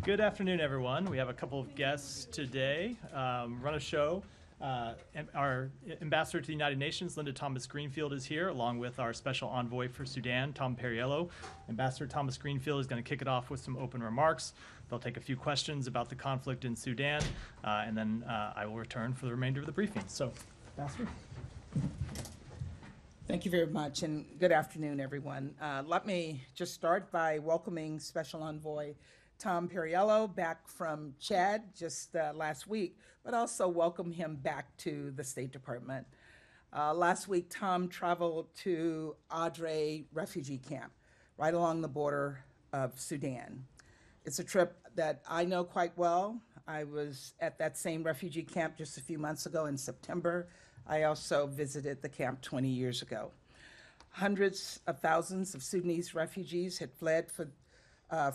Good afternoon, everyone. We have a couple of guests today. Run a show. Our ambassador to the United Nations, Linda Thomas Greenfield, is here, along with our special envoy for Sudan, Tom Perriello. Ambassador Thomas Greenfield is going to kick it off with some open remarks. They'll take a few questions about the conflict in Sudan, and then I will return for the remainder of the briefing. So, Ambassador. Thank you very much, and good afternoon, everyone. Let me just start by welcoming Special Envoy Tom Perriello back from Chad just last week, but also welcome him back to the State Department. Last week, Tom traveled to Adre refugee camp, right along the border of Sudan. It's a trip that I know quite well. I was at that same refugee camp just a few months ago in September. I also visited the camp 20 years ago. Hundreds of thousands of Sudanese refugees had fled for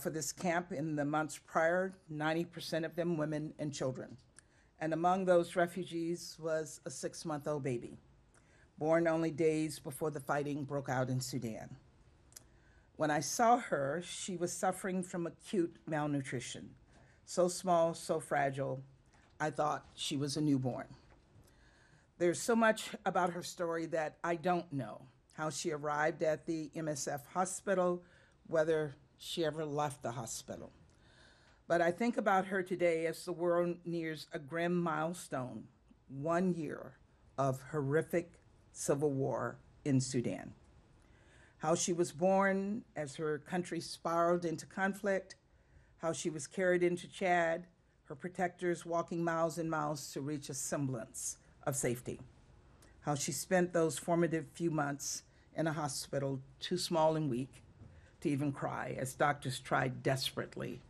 this camp in the months prior, 90% of them women and children. And among those refugees was a 6-month-old baby, born only days before the fighting broke out in Sudan. When I saw her, she was suffering from acute malnutrition. So small, so fragile, I thought she was a newborn. There's so much about her story that I don't know. How she arrived at the MSF hospital, whether she ever left the hospital. But I think about her today as the world nears a grim milestone, 1 year of horrific civil war in Sudan. How she was born as her country spiraled into conflict, how she was carried into Chad, her protectors walking miles and miles to reach a semblance of safety. How she spent those formative few months in a hospital too small and weak to even cry as doctors tried desperately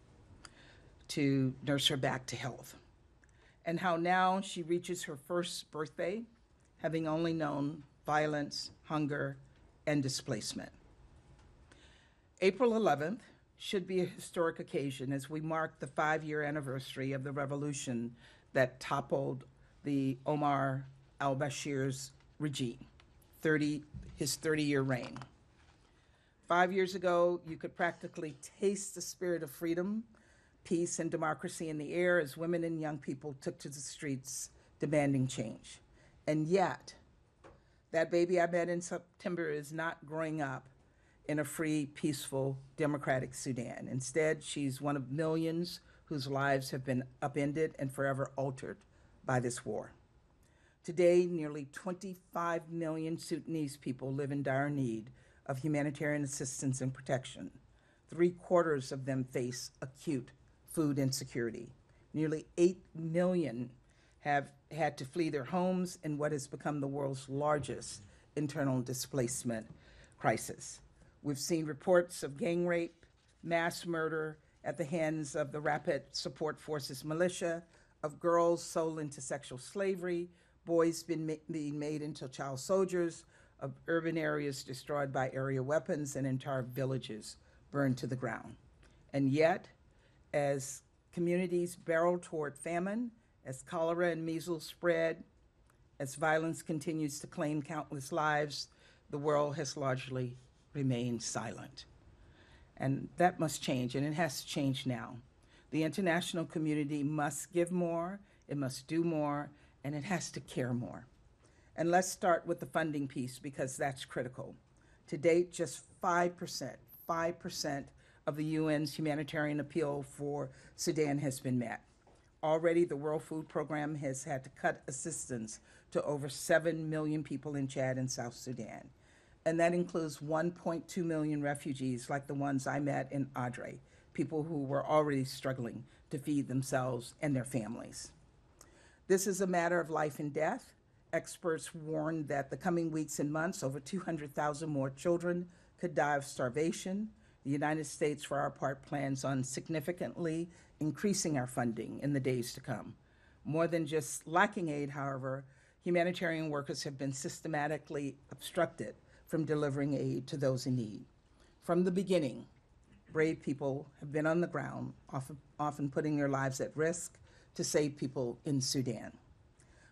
to nurse her back to health. And how now she reaches her first birthday, having only known violence, hunger, and displacement. April 11th should be a historic occasion as we mark the 5-year anniversary of the revolution that toppled the Omar al-Bashir's regime, his 30-year reign. 5 years ago, you could practically taste the spirit of freedom, peace, and democracy in the air as women and young people took to the streets demanding change. And yet, that baby I met in September is not growing up in a free, peaceful, democratic Sudan. Instead, she's one of millions whose lives have been upended and forever altered by this war. Today, nearly 25 million Sudanese people live in dire need of humanitarian assistance and protection. 3/4 of them face acute food insecurity. Nearly 8 million have had to flee their homes in what has become the world's largest internal displacement crisis. We've seen reports of gang rape, mass murder at the hands of the Rapid Support Forces militia, of girls sold into sexual slavery, boys being made into child soldiers, of urban areas destroyed by area weapons, and entire villages burned to the ground. And yet, as communities barrel toward famine, as cholera and measles spread, as violence continues to claim countless lives, the world has largely remained silent. And that must change, and it has to change now. The international community must give more, it must do more, and it has to care more. And let's start with the funding piece because that's critical. To date, just 5% of the UN's humanitarian appeal for Sudan has been met. Already, the World Food Program has had to cut assistance to over 7 million people in Chad and South Sudan. And that includes 1.2 million refugees like the ones I met in Adre, people who were already struggling to feed themselves and their families. This is a matter of life and death. Experts warn that the coming weeks and months, over 200,000 more children could die of starvation. The United States, for our part, plans on significantly increasing our funding in the days to come. More than just lacking aid, however, humanitarian workers have been systematically obstructed from delivering aid to those in need. From the beginning, brave people have been on the ground, often putting their lives at risk to save people in Sudan.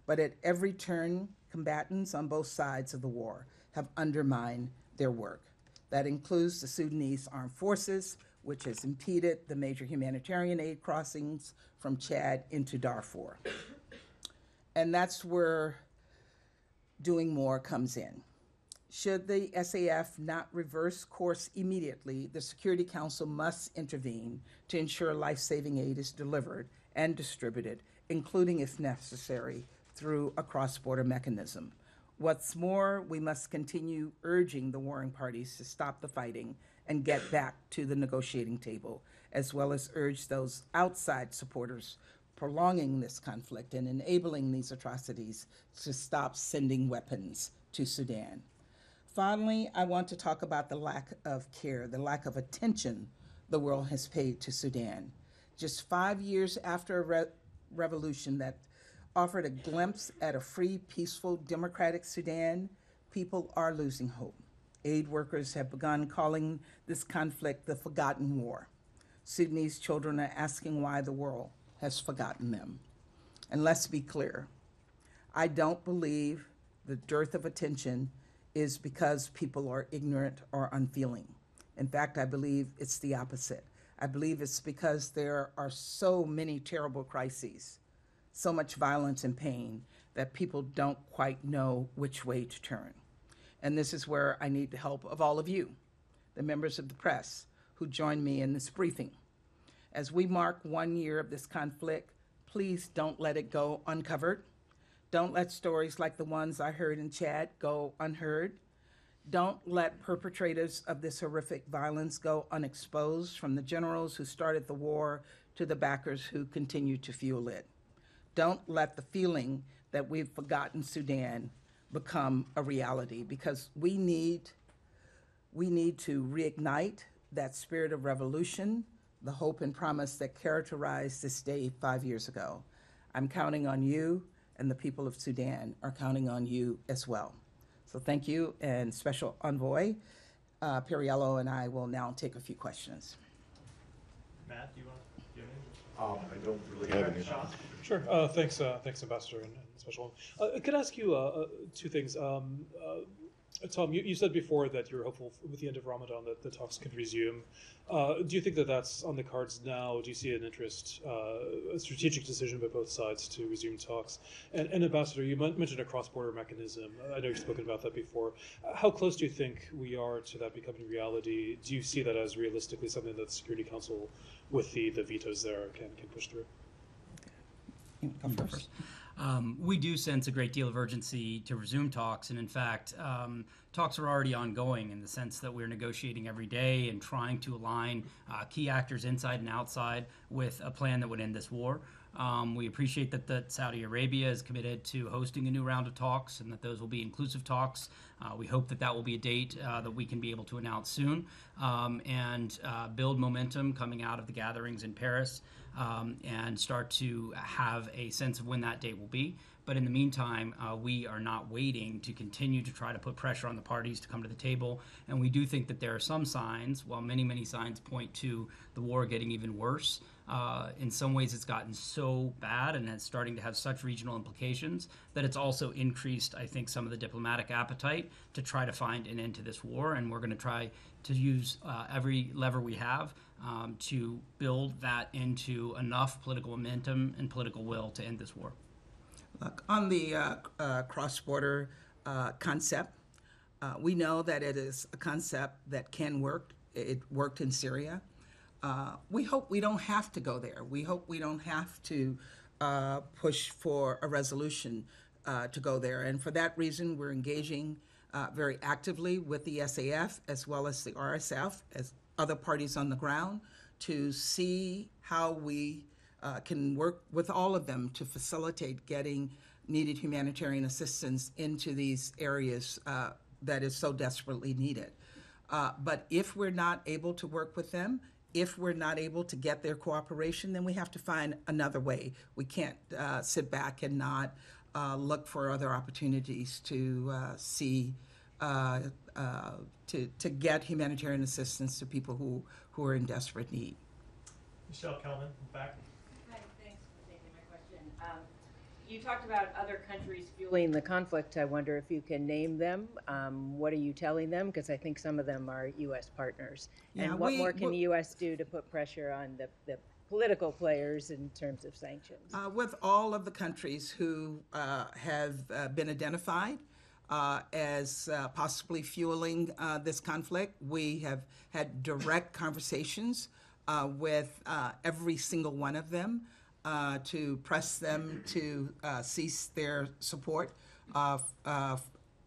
But at every turn, combatants on both sides of the war have undermined their work. That includes the Sudanese armed forces, which has impeded the major humanitarian aid crossings from Chad into Darfur. And that's where doing more comes in. Should the SAF not reverse course immediately, the Security Council must intervene to ensure life-saving aid is delivered and distributed, including, if necessary, through a cross-border mechanism. What's more, we must continue urging the warring parties to stop the fighting and get back to the negotiating table, as well as urge those outside supporters prolonging this conflict and enabling these atrocities to stop sending weapons to Sudan. Finally, I want to talk about the lack of care, the lack of attention the world has paid to Sudan. Just 5 years after a revolution that offered a glimpse at a free, peaceful, democratic Sudan, people are losing hope. Aid workers have begun calling this conflict the forgotten war. Sudanese children are asking why the world has forgotten them. And let's be clear, I don't believe the dearth of attention is because people are ignorant or unfeeling. In fact, I believe it's the opposite. I believe it's because there are so many terrible crises, so much violence and pain, that people don't quite know which way to turn. And this is where I need the help of all of you, the members of the press, who join me in this briefing. As we mark 1 year of this conflict, please don't let it go uncovered. Don't let stories like the ones I heard in Chad go unheard. Don't let perpetrators of this horrific violence go unexposed, from the generals who started the war to the backers who continue to fuel it. Don't let the feeling that we've forgotten Sudan become a reality, because we need to reignite that spirit of revolution, the hope and promise that characterized this day 5 years ago. I'm counting on you, and the people of Sudan are counting on you as well. So thank you, and Special Envoy Perriello and I will now take a few questions. Matt, do you want to give I don't really have any. Sure. Thanks, Ambassador and Special. Could I ask you two things? Tom, you said before that you're hopeful with the end of Ramadan that the talks could resume. Do you think that that's on the cards now? Do you see an interest, a strategic decision by both sides to resume talks? And Ambassador, you mentioned a cross-border mechanism. I know you've spoken about that before. How close do you think we are to that becoming reality? Do you see that as realistically something that the Security Council, with the vetoes there, can push through? Go first. We do sense a great deal of urgency to resume talks, and in fact, talks are already ongoing in the sense that we're negotiating every day and trying to align key actors inside and outside with a plan that would end this war. We appreciate that Saudi Arabia is committed to hosting a new round of talks and that those will be inclusive talks. We hope that will be a date that we can be able to announce soon and build momentum coming out of the gatherings in Paris and start to have a sense of when that date will be. But in the meantime, we are not waiting to continue to try to put pressure on the parties to come to the table. And we do think that there are some signs, while many, many signs point to the war getting even worse. In some ways, it's gotten so bad and it's starting to have such regional implications that it's also increased, I think, some of the diplomatic appetite to try to find an end to this war. And we're going to try to use every lever we have to build that into enough political momentum and political will to end this war. Look, on the cross-border concept, we know that it is a concept that can work. It worked in Syria. We hope we don't have to go there. We hope we don't have to push for a resolution to go there. And for that reason, we're engaging very actively with the SAF as well as the RSF as other parties on the ground to see how we can work with all of them to facilitate getting needed humanitarian assistance into these areas that is so desperately needed. But if we're not able to work with them, if we're not able to get their cooperation, then we have to find another way. We can't sit back and not look for other opportunities to to get humanitarian assistance to people who are in desperate need. Michelle Kelman, in fact. Hi, thanks for taking my question. You talked about other countries fueling the conflict. I wonder if you can name them. What are you telling them? Because I think some of them are U.S. partners. Yeah, and what more can the U.S. do to put pressure on the political players in terms of sanctions? With all of the countries who have been identified as possibly fueling this conflict, we have had direct conversations with every single one of them to press them to cease their support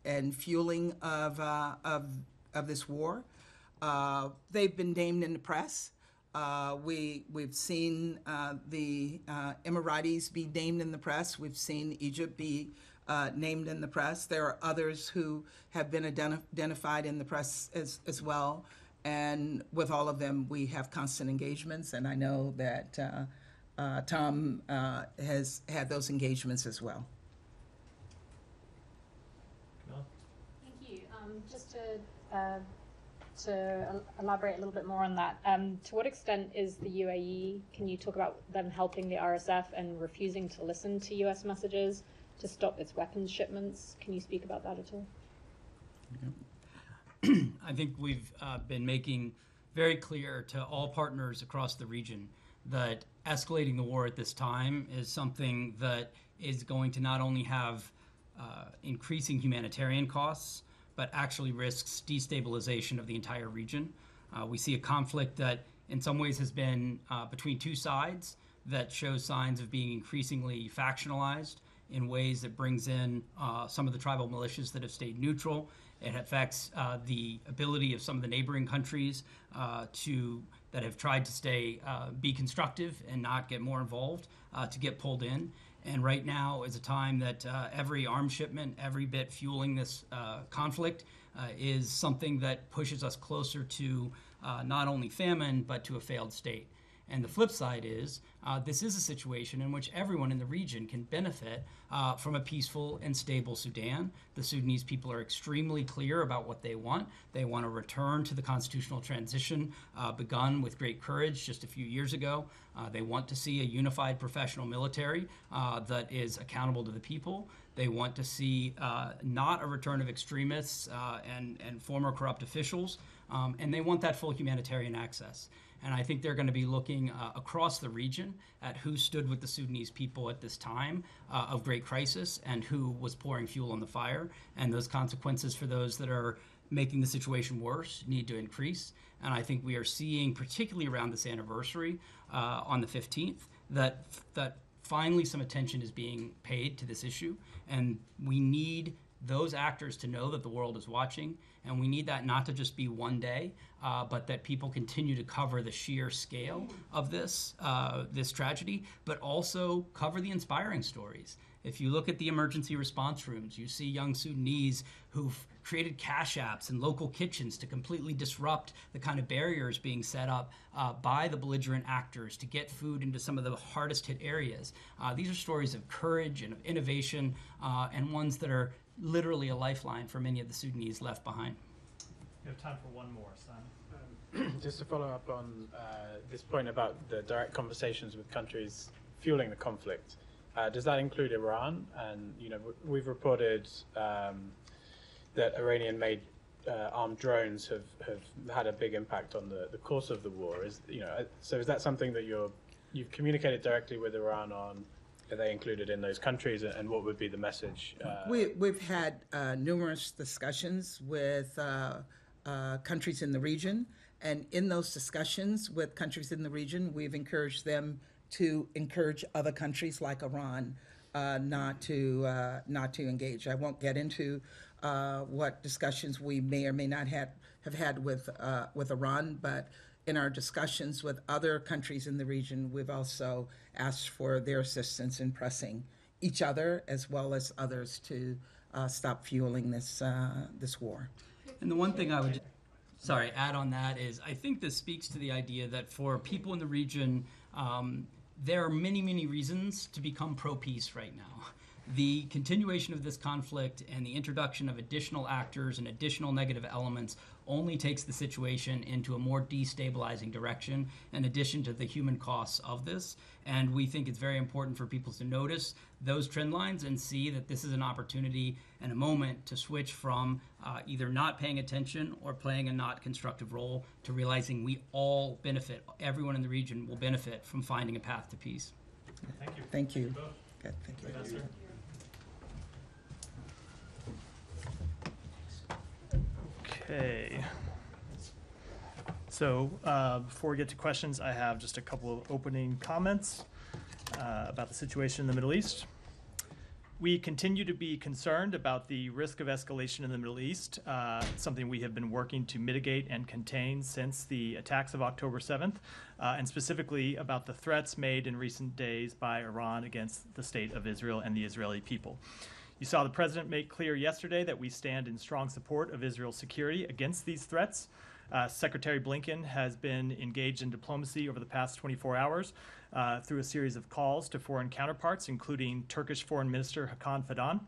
and fueling of this war. They've been named in the press. We've seen the Emiratis be named in the press. We've seen Egypt be named in the press. There are others who have been identified in the press as well. And with all of them, we have constant engagements. And I know that Tom has had those engagements as well. Thank you. Just to elaborate a little bit more on that, to what extent is the UAE, can you talk about them helping the RSF and refusing to listen to US messages to stop its weapons shipments? Can you speak about that at all? I think we've been making very clear to all partners across the region that escalating the war at this time is something that is going to not only have increasing humanitarian costs, but actually risks destabilization of the entire region. We see a conflict that in some ways has been between two sides that shows signs of being increasingly factionalized in ways that brings in some of the tribal militias that have stayed neutral. It affects the ability of some of the neighboring countries that have tried to be constructive and not get more involved, to get pulled in. And right now is a time that every arms shipment, every bit fueling this conflict is something that pushes us closer to not only famine, but to a failed state. And the flip side is this is a situation in which everyone in the region can benefit from a peaceful and stable Sudan. The Sudanese people are extremely clear about what they want. They want to return to the constitutional transition begun with great courage just a few years ago. They want to see a unified professional military that is accountable to the people. They want to see not a return of extremists and former corrupt officials. And they want that full humanitarian access. And I think they're going to be looking across the region at who stood with the Sudanese people at this time of great crisis and who was pouring fuel on the fire. And those consequences for those that are making the situation worse need to increase. And I think we are seeing, particularly around this anniversary on the 15th, that finally some attention is being paid to this issue. And we need those actors to know that the world is watching, and we need that not to just be one day, but that people continue to cover the sheer scale of this tragedy, but also cover the inspiring stories. If you look at the emergency response rooms, you see young Sudanese who've created cash apps and local kitchens to completely disrupt the kind of barriers being set up by the belligerent actors to get food into some of the hardest hit areas. These are stories of courage and of innovation, and ones that are literally a lifeline for many of the Sudanese left behind. We have time for one more, Simon. Just to follow up on this point about the direct conversations with countries fueling the conflict, does that include Iran? And we've reported that Iranian-made armed drones have had a big impact on the course of the war. So is that something that you've communicated directly with Iran on? Are they included in those countries, and what would be the message? We've had numerous discussions with countries in the region, and in those discussions with countries in the region, we've encouraged them to encourage other countries like Iran not to engage. I won't get into what discussions we may or may not have had with Iran, but in our discussions with other countries in the region, we've also asked for their assistance in pressing each other as well as others to stop fueling this war. And the one thing I would add on that is I think this speaks to the idea that for people in the region, there are many, many reasons to become pro-peace right now. The continuation of this conflict and the introduction of additional actors and additional negative elements only takes the situation into a more destabilizing direction, in addition to the human costs of this. And we think it's very important for people to notice those trend lines and see that this is an opportunity and a moment to switch from either not paying attention or playing a not constructive role to realizing we all benefit, everyone in the region will benefit from finding a path to peace. Thank you. Thank you. Both. Good, thank you. Ambassador. Okay. So before we get to questions, I have just a couple of opening comments about the situation in the Middle East. We continue to be concerned about the risk of escalation in the Middle East, something we have been working to mitigate and contain since the attacks of October 7th, and specifically about the threats made in recent days by Iran against the state of Israel and the Israeli people. You saw the president make clear yesterday that we stand in strong support of Israel's security against these threats. Secretary Blinken has been engaged in diplomacy over the past 24 hours through a series of calls to foreign counterparts, including Turkish Foreign Minister Hakan Fidan,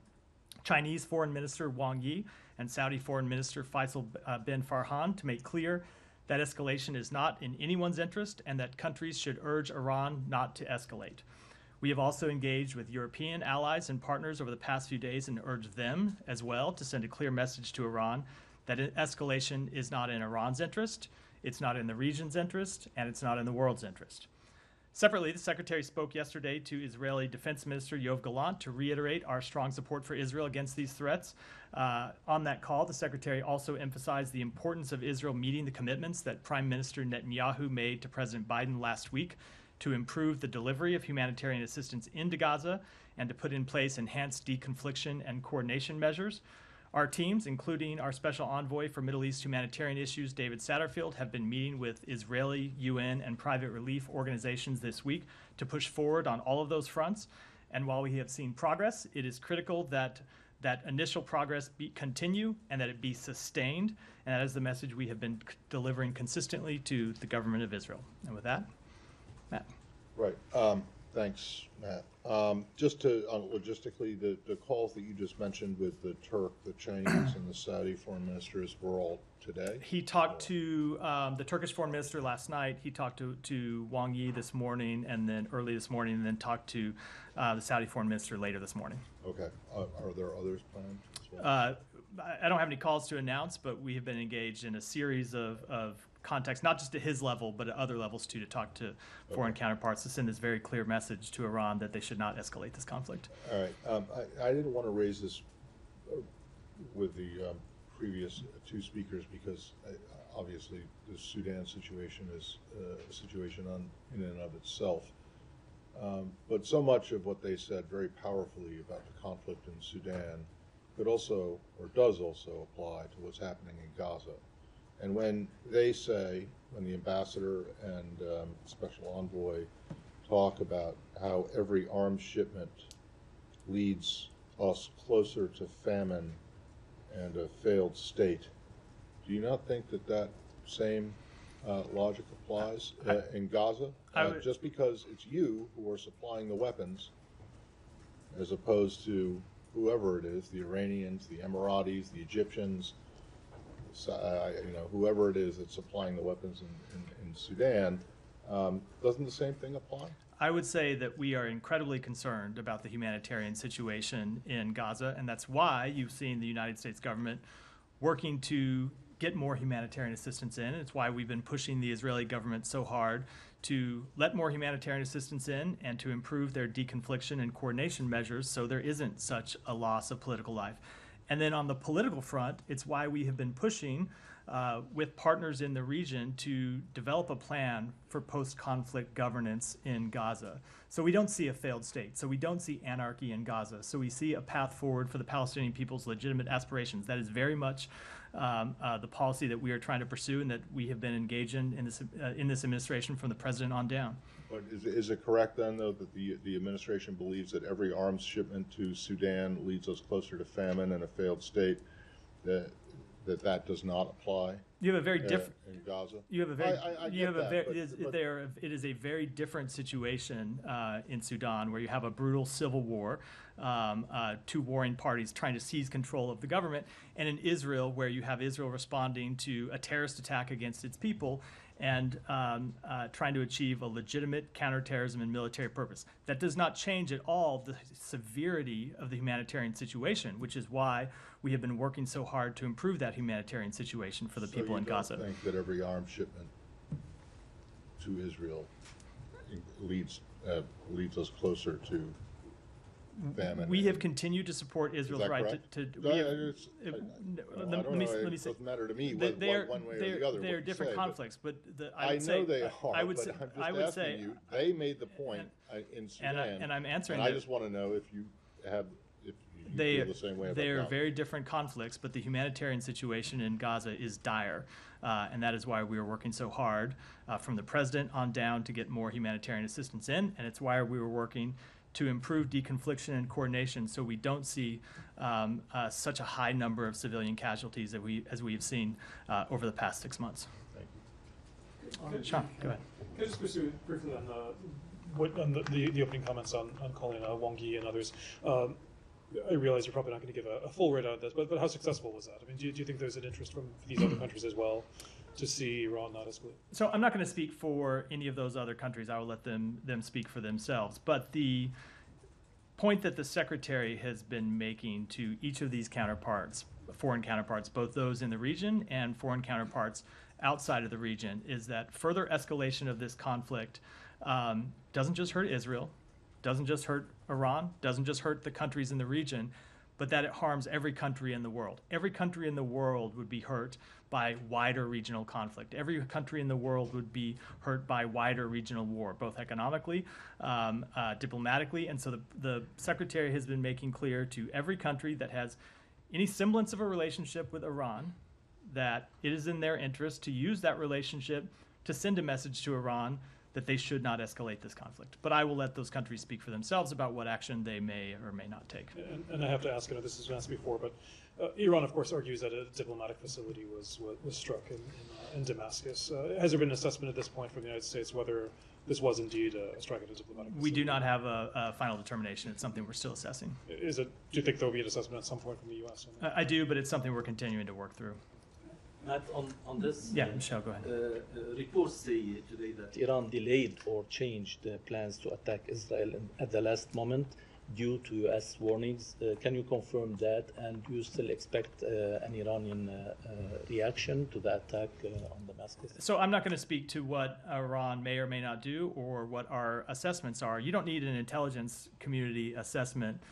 Chinese Foreign Minister Wang Yi, and Saudi Foreign Minister Faisal bin Farhan to make clear that escalation is not in anyone's interest and that countries should urge Iran not to escalate. We have also engaged with European allies and partners over the past few days and urged them as well to send a clear message to Iran that escalation is not in Iran's interest, it's not in the region's interest, and it's not in the world's interest. Separately, the Secretary spoke yesterday to Israeli Defense Minister Yoav Gallant to reiterate our strong support for Israel against these threats. On that call, the Secretary also emphasized the importance of Israel meeting the commitments that Prime Minister Netanyahu made to President Biden last week to improve the delivery of humanitarian assistance into Gaza and to put in place enhanced deconfliction and coordination measures. Our teams, including our Special Envoy for Middle East Humanitarian Issues, David Satterfield, have been meeting with Israeli, UN, and private relief organizations this week to push forward on all of those fronts. And while we have seen progress, it is critical that that initial progress continue and that it be sustained. And that is the message we have been delivering consistently to the government of Israel. And with that, Matt. Right. Thanks, Matt. Just to logistically, the calls that you just mentioned with the Turk, the Chinese, and the Saudi foreign ministers were all today? He talked to the Turkish foreign minister last night. He talked to Wang Yi this morning, and then early this morning, and then talked to the Saudi foreign minister later this morning. Okay. Are there others planned as well? I don't have any calls to announce, but we have been engaged in a series of contacts, not just at his level, but at other levels too, to talk to foreign counterparts to send this very clear message to Iran that they should not escalate this conflict. All right. I didn't want to raise this with the previous two speakers because obviously the Sudan situation is a situation in and of itself. But so much of what they said very powerfully about the conflict in Sudan could also, or does also, apply to what's happening in Gaza. And when they say, when the ambassador and special envoy talk about how every arms shipment leads us closer to famine and a failed state, do you not think that that same logic applies in Gaza? Just because it's you who are supplying the weapons, as opposed to whoever it is, the Iranians, the Emiratis, the Egyptians, whoever it is that's supplying the weapons in Sudan, doesn't the same thing apply? I would say that we are incredibly concerned about the humanitarian situation in Gaza, and that's why you've seen the United States government working to get more humanitarian assistance in. It's why we've been pushing the Israeli government so hard to let more humanitarian assistance in and to improve their deconfliction and coordination measures so there isn't such a loss of political life. And then on the political front, it's why we have been pushing with partners in the region to develop a plan for post-conflict governance in Gaza. So we don't see a failed state. So we don't see anarchy in Gaza. So we see a path forward for the Palestinian people's legitimate aspirations. That is very much the policy that we are trying to pursue and that we have been engaged in this administration from the president on down. But is it correct then, though, that the administration believes that every arms shipment to Sudan leads us closer to famine and a failed state? That that does not apply You have a very different. in Gaza? You have a very, I you have get a that, very, it is a very different situation in Sudan, where you have a brutal civil war, two warring parties trying to seize control of the government, and in Israel, where you have Israel responding to a terrorist attack against its people and trying to achieve a legitimate counterterrorism and military purpose. That does not change at all the severity of the humanitarian situation, which is why we have been working so hard to improve that humanitarian situation for the people in Gaza. So you don't think that every arms shipment to Israel leads us closer to famine? We have continued to support Israel's right correct? to No, we have- it's- I let don't me know, let me it say, doesn't matter to me they- one they are- way or they- the other. they what are you different say, but conflicts, but I would know say, they are, I would but say, I'm I just would asking say, you, they made the point in Sudan. and I'm answering And I that- just want to know if you they feel the same way about they are Gaza. very different conflicts, but the humanitarian situation in Gaza is dire, and that is why we are working so hard from the president on down to get more humanitarian assistance in, and it's why we were working to improve deconfliction and coordination, so we don't see such a high number of civilian casualties as we've seen over the past 6 months. Thank you. Sean, go ahead. Can I just pursue briefly on the opening comments on calling Wang Yi and others? I realize you're probably not going to give a full read on this, but how successful was that? I mean, do you think there's an interest from these other countries as well to see Iran not escalate? So I'm not going to speak for any of those other countries. I will let them speak for themselves. But the point that the Secretary has been making to each of these counterparts, foreign counterparts, both those in the region and foreign counterparts outside of the region, is that further escalation of this conflict doesn't just hurt Israel, doesn't just hurt Iran, doesn't just hurt the countries in the region, but that it harms every country in the world. Every country in the world would be hurt by wider regional conflict. Every country in the world would be hurt by wider regional war, both economically, diplomatically. And so the Secretary has been making clear to every country that has any semblance of a relationship with Iran that it is in their interest to use that relationship to send a message to Iran that they should not escalate this conflict. But I will let those countries speak for themselves about what action they may or may not take. And I have to ask, I know this has been asked before, but Iran, of course, argues that a diplomatic facility was struck in Damascus. Has there been an assessment at this point from the United States whether this was indeed a strike at a diplomatic facility? We do not have a final determination. It's something we're still assessing. Do you think there will be an assessment at some point from the U.S.? I do, but it's something we're continuing to work through. Matt, on this, Yeah, Michelle, go ahead. reports say today that Iran delayed or changed plans to attack Israel at the last moment due to U.S. warnings. Can you confirm that? And do you still expect an Iranian reaction to the attack on Damascus? So I'm not going to speak to what Iran may or may not do or what our assessments are. You don't need an intelligence community assessment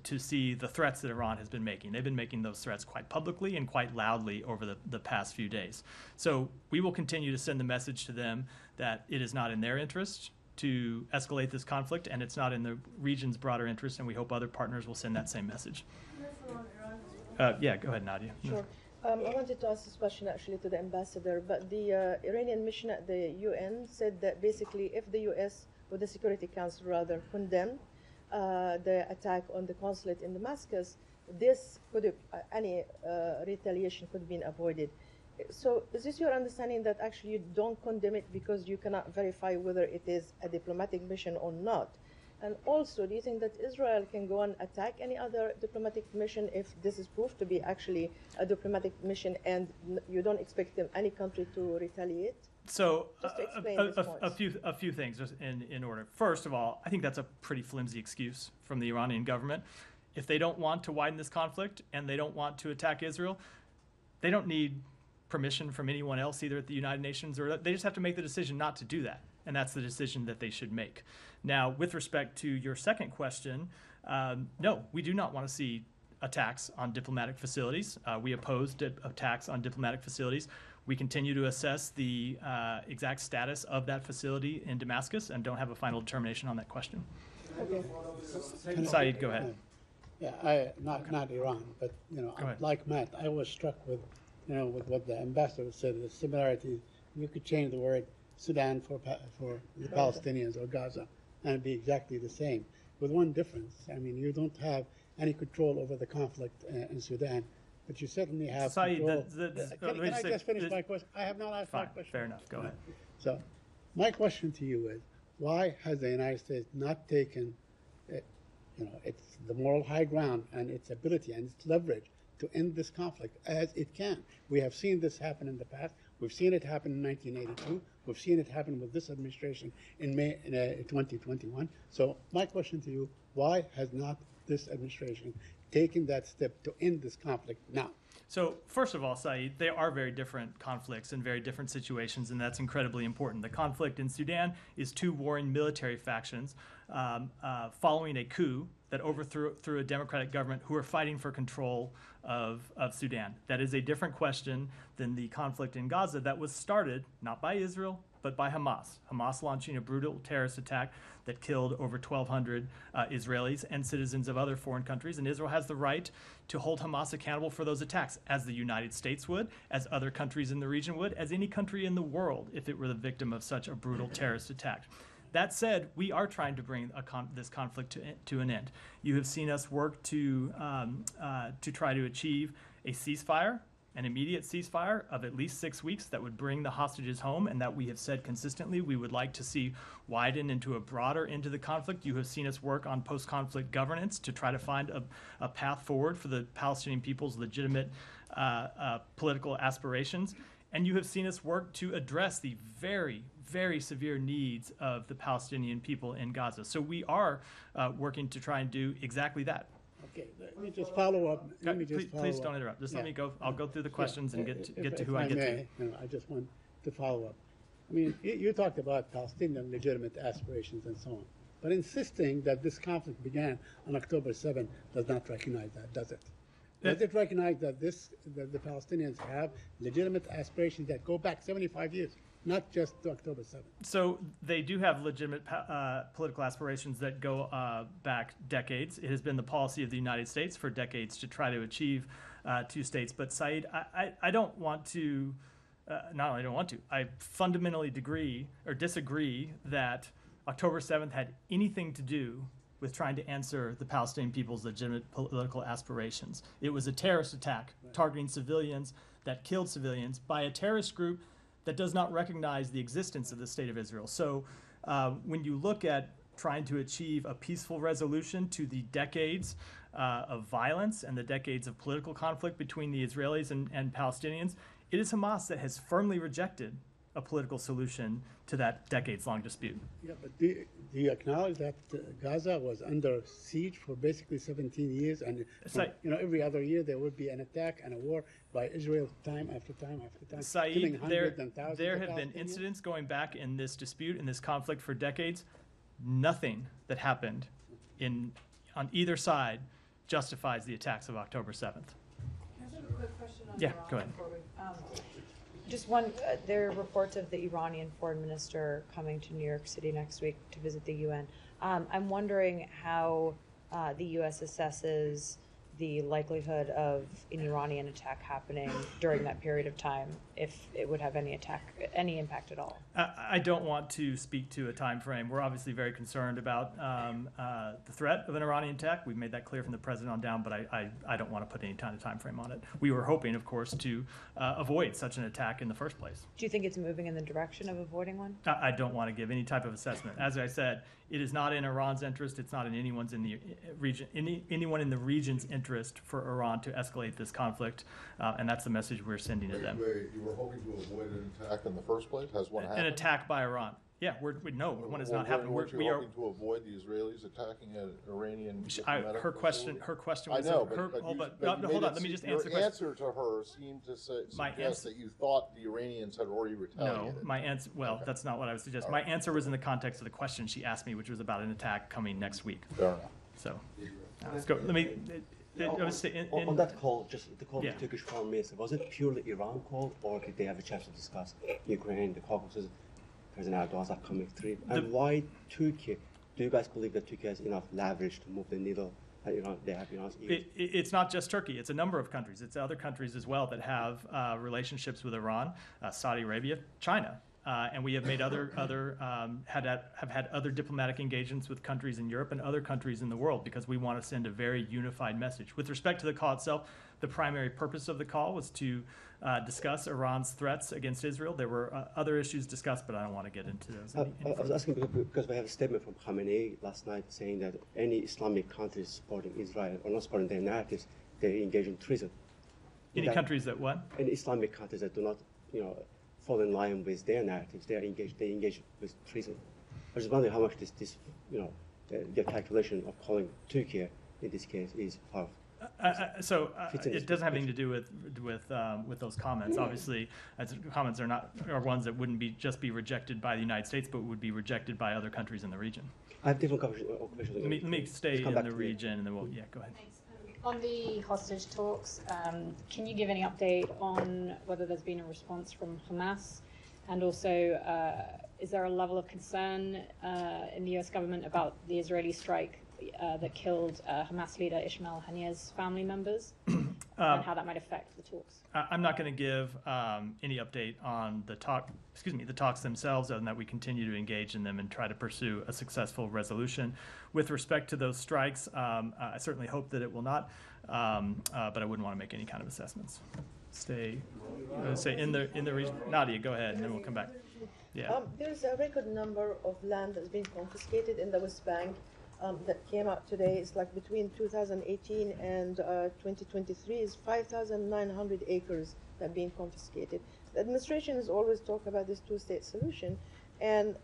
to see the threats that Iran has been making. They've been making those threats quite publicly and quite loudly over the past few days. So we will continue to send the message to them that it is not in their interest to escalate this conflict, and it's not in the region's broader interest, and we hope other partners will send that same message. Yeah, go ahead, Nadia. Sure. I wanted to ask this question actually to the ambassador, but the Iranian mission at the UN said that basically if the US, or the Security Council rather, condemned the attack on the consulate in Damascus, this could have, any retaliation could have been avoided. So is this your understanding that actually you don't condemn it because you cannot verify whether it is a diplomatic mission or not? And also, do you think that Israel can go and attack any other diplomatic mission if this is proved to be actually a diplomatic mission and you don't expect any country to retaliate? So Just to explain this point. a few things just in order. First of all, I think that's a pretty flimsy excuse from the Iranian government. If they don't want to widen this conflict and they don't want to attack Israel, they don't need permission from anyone else, either at the United Nations or they just have to make the decision not to do that. And that's the decision that they should make. Now, with respect to your second question, no, we do not want to see attacks on diplomatic facilities. We oppose attacks on diplomatic facilities. We continue to assess the exact status of that facility in Damascus and don't have a final determination on that question. Okay. Saeed, go ahead. Yeah, not Iran, but like Matt, I was struck with what the ambassador said, the similarity. You could change the word Sudan for the Palestinians or Gaza, and it'd be exactly the same, with one difference. I mean, you don't have any control over the conflict in Sudan. but you certainly have Saeed, control. can Can I just finish my question? I have not asked my Fine, question. fair enough, go ahead. So, my question to you is, why has the United States not taken, it's the moral high ground and its ability and its leverage to end this conflict as it can? We have seen this happen in the past. We've seen it happen in 1982. We've seen it happen with this administration in May 2021. So, my question to you, why has not this administration taken that step to end this conflict now? So first of all, Saeed, they are very different conflicts and very different situations, and that's incredibly important. The conflict in Sudan is two warring military factions following a coup that overthrew a democratic government who are fighting for control of Sudan. That is a different question than the conflict in Gaza that was started not by Israel, but by Hamas. Hamas launching a brutal terrorist attack that killed over 1,200 Israelis and citizens of other foreign countries. And Israel has the right to hold Hamas accountable for those attacks, as the United States would, as other countries in the region would, as any country in the world if it were the victim of such a brutal terrorist attack. That said, we are trying to bring this conflict to an end. You have seen us work to try to achieve a ceasefire, an immediate ceasefire of at least 6 weeks that would bring the hostages home, and that we have said consistently we would like to see widen into a broader end to the conflict. You have seen us work on post-conflict governance to try to find a path forward for the Palestinian people's legitimate political aspirations. And you have seen us work to address the very, very severe needs of the Palestinian people in Gaza. So we are working to try and do exactly that. Okay, let me just follow up. Please don't interrupt. Just let me go. I'll go through the questions and get to who I get to. I just want to follow up. I mean, you talked about Palestinian legitimate aspirations and so on, but insisting that this conflict began on October 7 does not recognize that, does it? Does it recognize that the Palestinians have legitimate aspirations that go back 75 years? Not just to October 7th. So they do have legitimate political aspirations that go back decades. It has been the policy of the United States for decades to try to achieve 2 states. But Saeed, I don't want to, not only don't want to, I fundamentally disagree that October 7th had anything to do with trying to answer the Palestinian people's legitimate political aspirations. It was a terrorist attack targeting civilians that killed civilians by a terrorist group that does not recognize the existence of the State of Israel. So when you look at trying to achieve a peaceful resolution to the decades of violence and the decades of political conflict between the Israelis and Palestinians, it is Hamas that has firmly rejected a political solution to that decades-long dispute. Yeah, but do you acknowledge that Gaza was under siege for basically 17 years, and every other year there would be an attack and a war by Israel time after time after time, killing hundreds and thousands there of have been Palestinians? incidents going back in this dispute, in this conflict for decades. Nothing that happened on either side justifies the attacks of October 7th. I have a quick question on Yeah, Iran go ahead. before we, just one, there are reports of the Iranian foreign minister coming to New York City next week to visit the UN. I'm wondering how the U.S. assesses the likelihood of an Iranian attack happening during that period of time, if it would have any impact at all. I don't want to speak to a time frame. We're obviously very concerned about the threat of an Iranian attack. We've made that clear from the president on down, but I don't want to put any kind of time frame on it. We were hoping, of course, to avoid such an attack in the first place. Do you think it's moving in the direction of avoiding one? I don't want to give any type of assessment. As I said, it is not in Iran's interest. It's not in anyone's in the region, anyone in the region's interest for Iran to escalate this conflict, and that's the message we're sending to them. Wait, you were hoping to avoid an attack in the first place? Has one happened? An attack by Iran. Yeah, no, one has not happened. Weren't you hoping to avoid the Israelis attacking an Iranian diplomatic her question was. I know, hold on. Let me just answer. Your answer to her seemed to suggest that you thought the Iranians had already retaliated. No, my answer. Well, okay. That's not what I was suggesting. Right. My answer was in the context of the question she asked me, which was about an attack coming next week. Fair enough. So, let's go. Let me. On that call, just the call to the Turkish foreign minister, was it purely Iran call, or did they have a chance to discuss Ukraine, the Caucasus, President Erdogan's upcoming trip? And why Turkey? Do you guys believe that Turkey has enough leverage to move the needle? They have Iran's ears? It's not just Turkey. It's a number of countries. It's other countries as well that have relationships with Iran, Saudi Arabia, China. and we have made have had other diplomatic engagements with countries in Europe and other countries in the world because we want to send a very unified message. With respect to the call itself, the primary purpose of the call was to discuss Iran's threats against Israel. There were other issues discussed, but I don't want to get into those. I was asking because we have a statement from Khamenei last night saying that any Islamic countries supporting Israel or not supporting their narratives, they engage in treason. Any countries that what? Any Islamic countries that do not, fall in line with their narratives, they engage with treason. I was wondering how much the calculation of calling Turkey in this case is part of. It doesn't have anything to do with those comments. Obviously, comments are ones that wouldn't just be rejected by the United States, but would be rejected by other countries in the region. I have different questions. Let me stay in the region, and then go ahead. Thanks. On the hostage talks, can you give any update on whether there's been a response from Hamas, and also is there a level of concern in the U.S. government about the Israeli strike that killed Hamas leader Ismail Haniyeh's family members, and how that might affect the talks? I'm not going to give any update on the talks themselves, other than that we continue to engage in them and try to pursue a successful resolution. With respect to those strikes, I certainly hope that it will not, but I wouldn't want to make any kind of assessments. Stay in the region. Nadia, go ahead, and then we'll come back. Yeah. There's a record number of land that's been confiscated in the West Bank. That came out today. It's like between 2018 and 2023 is 5,900 acres that have been confiscated. The administration has always talked about this two-state solution, and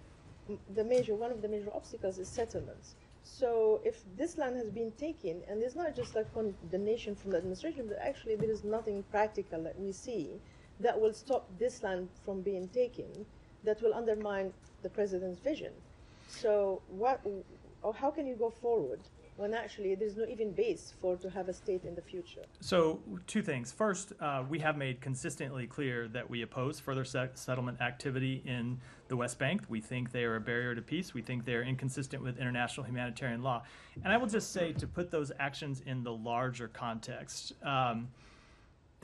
one of the major obstacles is settlements. So if this land has been taken, and there's not just like condemnation from the administration, but actually there is nothing practical that we see that will stop this land from being taken, that will undermine the president's vision. So how can you go forward when actually there's no even base to have a state in the future? So two things. First, we have made consistently clear that we oppose further settlement activity in the West Bank. We think they are a barrier to peace. We think they are inconsistent with international humanitarian law. And I will just say, to put those actions in the larger context, there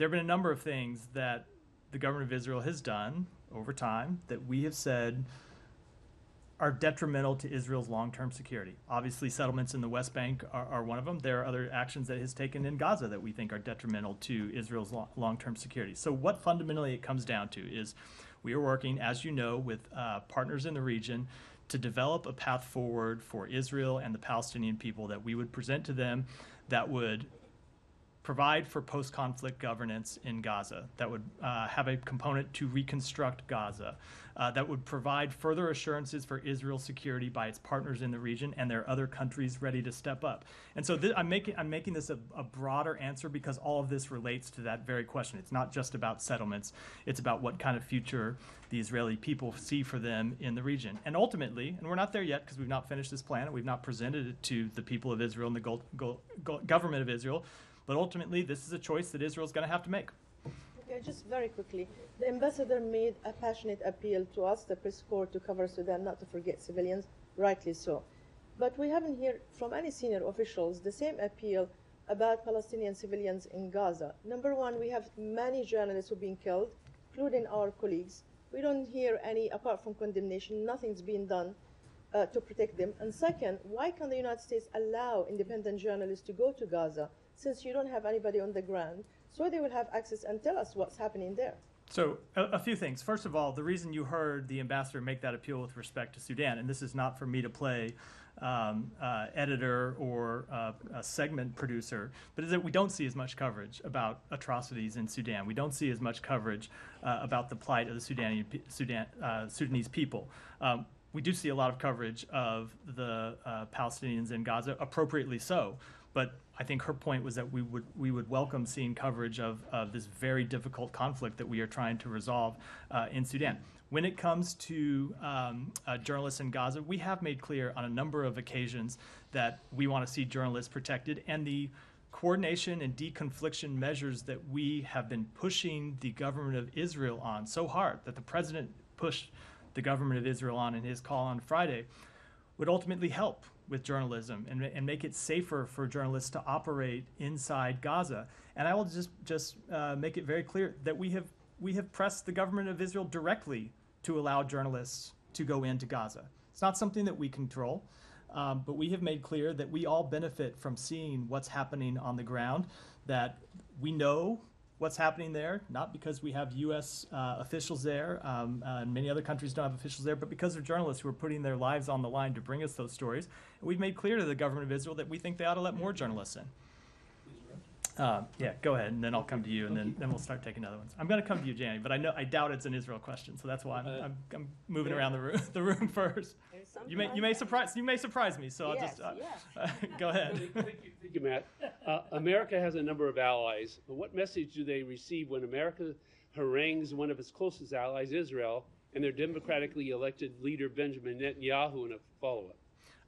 have been a number of things that the government of Israel has done over time that we have said are detrimental to Israel's long-term security. Obviously, settlements in the West Bank are one of them. There are other actions that it has taken in Gaza that we think are detrimental to Israel's long-term security. So what fundamentally it comes down to is we are working, as you know, with partners in the region to develop a path forward for Israel and the Palestinian people that we would present to them that would provide for post-conflict governance in Gaza, that would have a component to reconstruct Gaza, that would provide further assurances for Israel's security by its partners in the region, and there are other countries ready to step up. And so I'm making this a broader answer because all of this relates to that very question. It's not just about settlements. It's about what kind of future the Israeli people see for them in the region. And ultimately, and we're not there yet because we've not finished this plan and we've not presented it to the people of Israel and the government of Israel, but ultimately, this is a choice that Israel's going to have to make. Okay, just very quickly. The ambassador made a passionate appeal to us, the press corps, to cover Sudan, not to forget civilians, rightly so. But we haven't heard from any senior officials the same appeal about Palestinian civilians in Gaza. Number one, we have many journalists who have been killed, including our colleagues. We don't hear any, apart from condemnation, nothing's been done to protect them. And second, why can't the United States allow independent journalists to go to Gaza, since you don't have anybody on the ground, so they will have access and tell us what's happening there? So a few things. First of all, the reason you heard the ambassador make that appeal with respect to Sudan, and this is not for me to play editor or a segment producer, but is that we don't see as much coverage about atrocities in Sudan. We don't see as much coverage about the plight of the Sudanese people. We do see a lot of coverage of the Palestinians in Gaza, appropriately so. But I think her point was that we would welcome seeing coverage of this very difficult conflict that we are trying to resolve in Sudan. When it comes to journalists in Gaza, we have made clear on a number of occasions that we want to see journalists protected, and the coordination and deconfliction measures that we have been pushing the government of Israel on so hard, that the president pushed the government of Israel on in his call on Friday, would ultimately help with journalism and make it safer for journalists to operate inside Gaza. And I will just make it very clear that we have pressed the government of Israel directly to allow journalists to go into Gaza. It's not something that we control, but we have made clear that we all benefit from seeing what's happening on the ground, that we know what's happening there, not because we have U.S. Officials there, and many other countries don't have officials there, but because of journalists who are putting their lives on the line to bring us those stories. And we've made clear to the government of Israel that we think they ought to let more journalists in. Yeah, go ahead, and then I'll come to you, and then we'll start taking other ones. I'm going to come to you, Janie, but I doubt it's an Israel question, so that's why I'm moving around the room first. You may surprise me, so I'll just go ahead. Thank you, Matt. America has a number of allies, but what message do they receive when America harangues one of its closest allies, Israel, and their democratically elected leader Benjamin Netanyahu in a follow-up?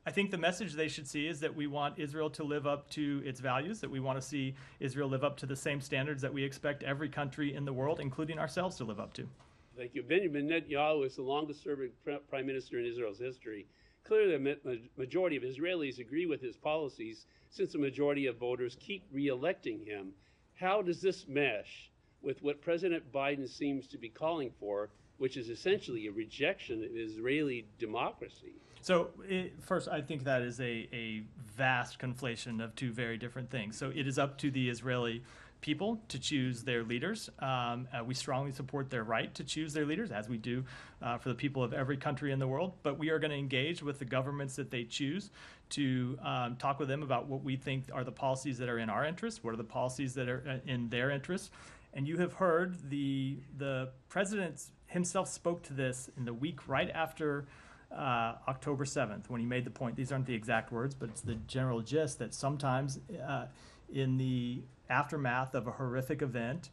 I think the message they should see is that we want Israel to live up to its values, that we want to see Israel live up to the same standards that we expect every country in the world, including ourselves, to live up to. Thank you. Benjamin Netanyahu is the longest-serving prime minister in Israel's history. Clearly, the majority of Israelis agree with his policies, since the majority of voters keep re-electing him. How does this mesh with what President Biden seems to be calling for, which is essentially a rejection of Israeli democracy? So first, I think that is a vast conflation of two very different things. So it is up to the Israeli people to choose their leaders. We strongly support their right to choose their leaders, as we do for the people of every country in the world. But we are going to engage with the governments that they choose to talk with them about what we think are the policies that are in our interest, what are the policies that are in their interest. And you have heard the president himself spoke to this in the week right after October 7th, when he made the point. These aren't the exact words, but it's the general gist that sometimes in the aftermath of a horrific event,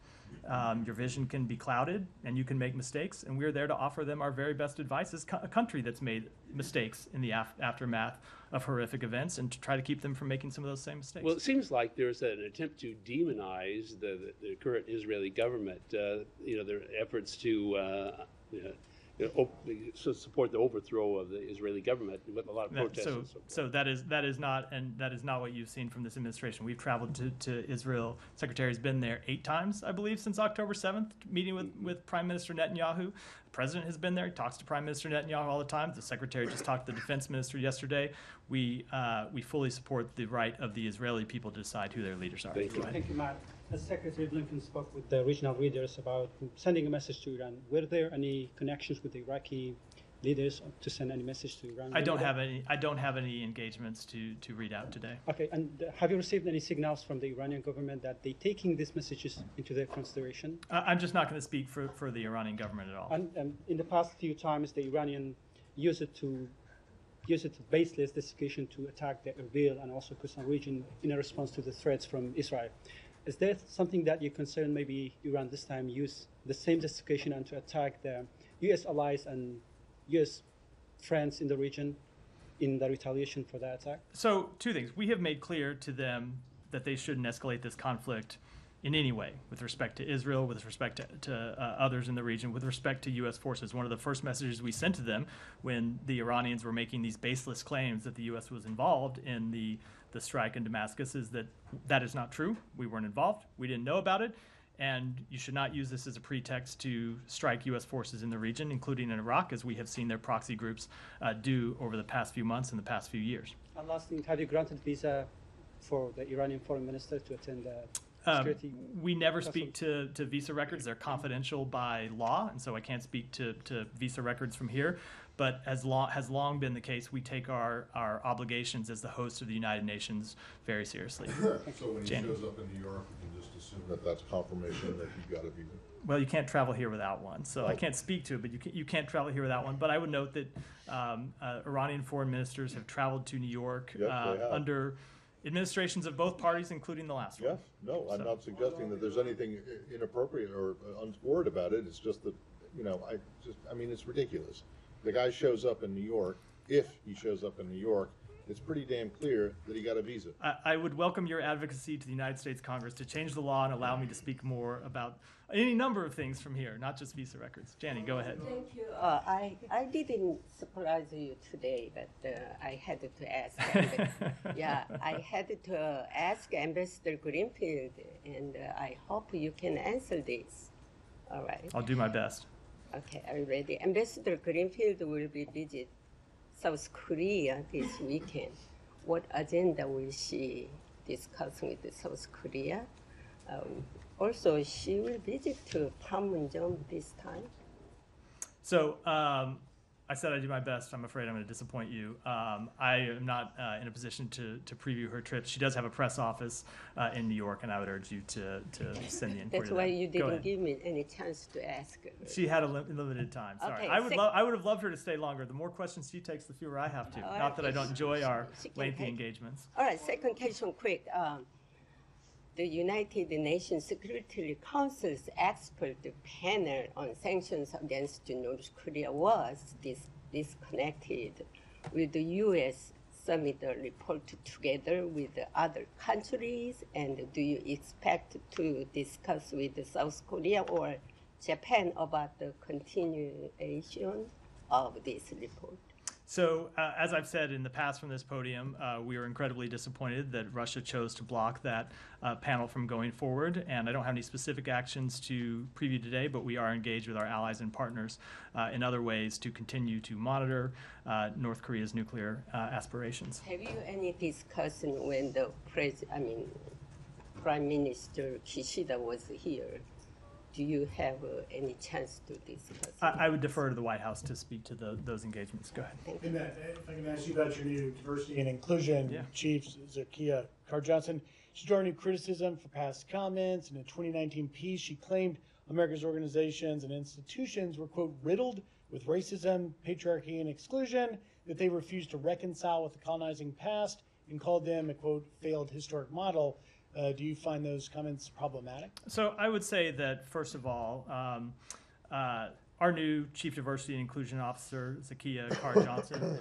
your vision can be clouded and you can make mistakes, and we're there to offer them our very best advice as a country that's made mistakes in the aftermath of horrific events, and to try to keep them from making some of those same mistakes. Well, it seems like there's an attempt to demonize the current Israeli government, their efforts to support the overthrow of the Israeli government with a lot of protests. And so forth. So that is not what you've seen from this administration. We've traveled to Israel. Secretary's been there 8 times, I believe, since October 7th, meeting with Prime Minister Netanyahu. The president has been there. He talks to Prime Minister Netanyahu all the time. The secretary just talked to the defense minister yesterday. We fully support the right of the Israeli people to decide who their leaders are. Thank you, Matt. As Secretary Blinken spoke with the regional leaders about sending a message to Iran, were there any connections with the Iraqi leaders to send any message to Iran? I don't have any engagements to read out today. Okay, and have you received any signals from the Iranian government that they're taking these messages into their consideration? I'm just not going to speak for the Iranian government at all. And in the past few times, the Iranian used it to baseless justification to attack the Erbil and also Khorasan region in a response to the threats from Israel. Is there something that you're concerned maybe Iran this time use the same justification and to attack the U.S. allies and U.S. friends in the region in the retaliation for that attack? So 2 things. We have made clear to them that they shouldn't escalate this conflict in any way with respect to Israel, with respect to others in the region, with respect to U.S. forces. One of the first messages we sent to them when the Iranians were making these baseless claims that the U.S. was involved in the strike in Damascus is that is not true. We weren't involved. We didn't know about it. And you should not use this as a pretext to strike U.S. forces in the region, including in Iraq, as we have seen their proxy groups do over the past few months and the past few years. And last thing, have you granted visa for the Iranian foreign minister to attend the security? We never speak to visa records. They're confidential by law, and so I can't speak to visa records from here. But has long been the case, we take our obligations as the host of the United Nations very seriously. So when he shows up in New York, we can just assume that that's confirmation that he got a visa? Well, you can't travel here without one, so I can't speak to it, but you can't travel here without one. But I would note that Iranian foreign ministers have traveled to New York under administrations of both parties, including the last one. Yes, no, I'm not suggesting that there's anything inappropriate or untoward about it. It's just that, it's ridiculous. The guy shows up in New York. If he shows up in New York, it's pretty damn clear that he got a visa. I would welcome your advocacy to the United States Congress to change the law and allow me to speak more about any number of things from here, not just visa records. Janie, go ahead. Thank you. I didn't surprise you today, but I had to ask. I had to ask Ambassador Greenfield, and I hope you can answer this. All right. I'll do my best. Okay, I'm ready. Ambassador Greenfield will be visit South Korea this weekend. What agenda will she discuss with South Korea? Also, she will visit to Panmunjom this time. So I said I'd do my best. I'm afraid I'm going to disappoint you. I am not in a position to preview her trip. She does have a press office in New York, and I would urge you to send the inquiry. That's why you didn't give me any chance to ask her. She had a limited time. Sorry, Okay, I would have loved her to stay longer. The more questions she takes, the fewer I have to. Not that I don't enjoy our lengthy engagements. All right, second question, quick. The United Nations Security Council's expert panel on sanctions against North Korea was disconnected. Will the U.S. submit a report together with other countries? And do you expect to discuss with South Korea or Japan about the continuation of this report? So, as I've said in the past from this podium, we were incredibly disappointed that Russia chose to block that panel from going forward. And I don't have any specific actions to preview today, but we are engaged with our allies and partners in other ways to continue to monitor North Korea's nuclear aspirations. Have you any discussion when the Prime Minister Kishida was here? Do you have any chance to discuss? I would defer to the White House to speak to those engagements. Go ahead. And if I can ask you about your new diversity and inclusion chief, Zakiya Carr-Johnson. She drew new criticism for past comments. In a 2019 piece, she claimed America's organizations and institutions were, quote, riddled with racism, patriarchy, and exclusion, that they refused to reconcile with the colonizing past, and called them a, quote, failed historic model. Do you find those comments problematic? So I would say that, first of all, our new Chief Diversity and Inclusion Officer, Zakiya Carr-Johnson,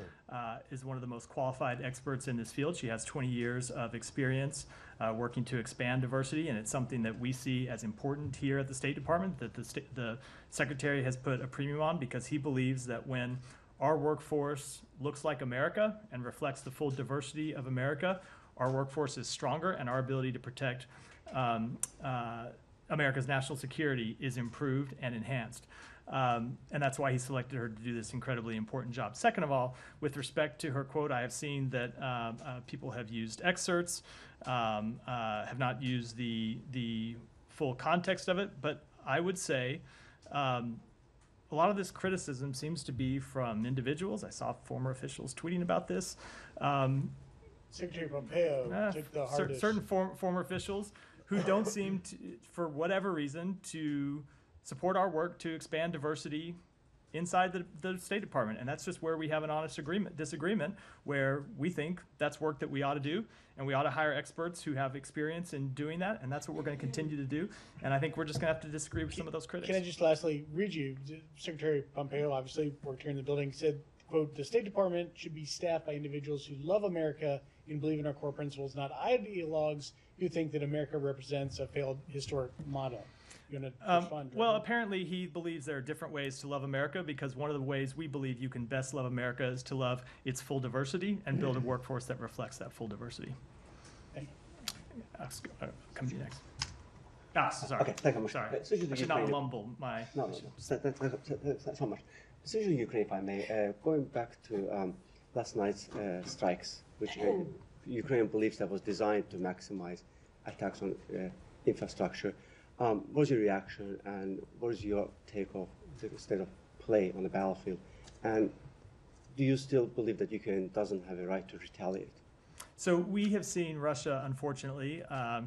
is one of the most qualified experts in this field. She has 20 years of experience working to expand diversity, and it's something that we see as important here at the State Department, that the Secretary has put a premium on, because he believes that when our workforce looks like America and reflects the full diversity of America, our workforce is stronger, and our ability to protect America's national security is improved and enhanced. And that's why he selected her to do this incredibly important job. Second of all, with respect to her quote, I have seen that people have used excerpts, have not used the full context of it, but I would say a lot of this criticism seems to be from individuals. I saw former officials tweeting about this. Secretary Pompeo took the hardest. Certain former officials who don't seem to, for whatever reason, to support our work to expand diversity inside the State Department. And that's just where we have an honest disagreement, where we think that's work that we ought to do, and we ought to hire experts who have experience in doing that, and that's what we're going to continue to do. And I think we're just going to have to disagree with some of those critics. Can I just lastly read you? Secretary Pompeo obviously worked here in the building, said, quote, the State Department should be staffed by individuals who love America and believe in our core principles, not ideologues who think that America represents a failed historic model. You want to respond? Well, apparently he believes there are different ways to love America, because one of the ways we believe you can best love America is to love its full diversity and build a workforce that reflects that full diversity. Thank you. Come to you next. Sorry. Okay, thank you much. Sorry. I should not mumble my... No, that's not much. Especially Ukraine, if I may. Going back to last night's strikes, which Ukraine believes that was designed to maximize attacks on infrastructure. What was your reaction, and what is your take of the state of play on the battlefield? And do you still believe that Ukraine doesn't have a right to retaliate? So we have seen Russia, unfortunately,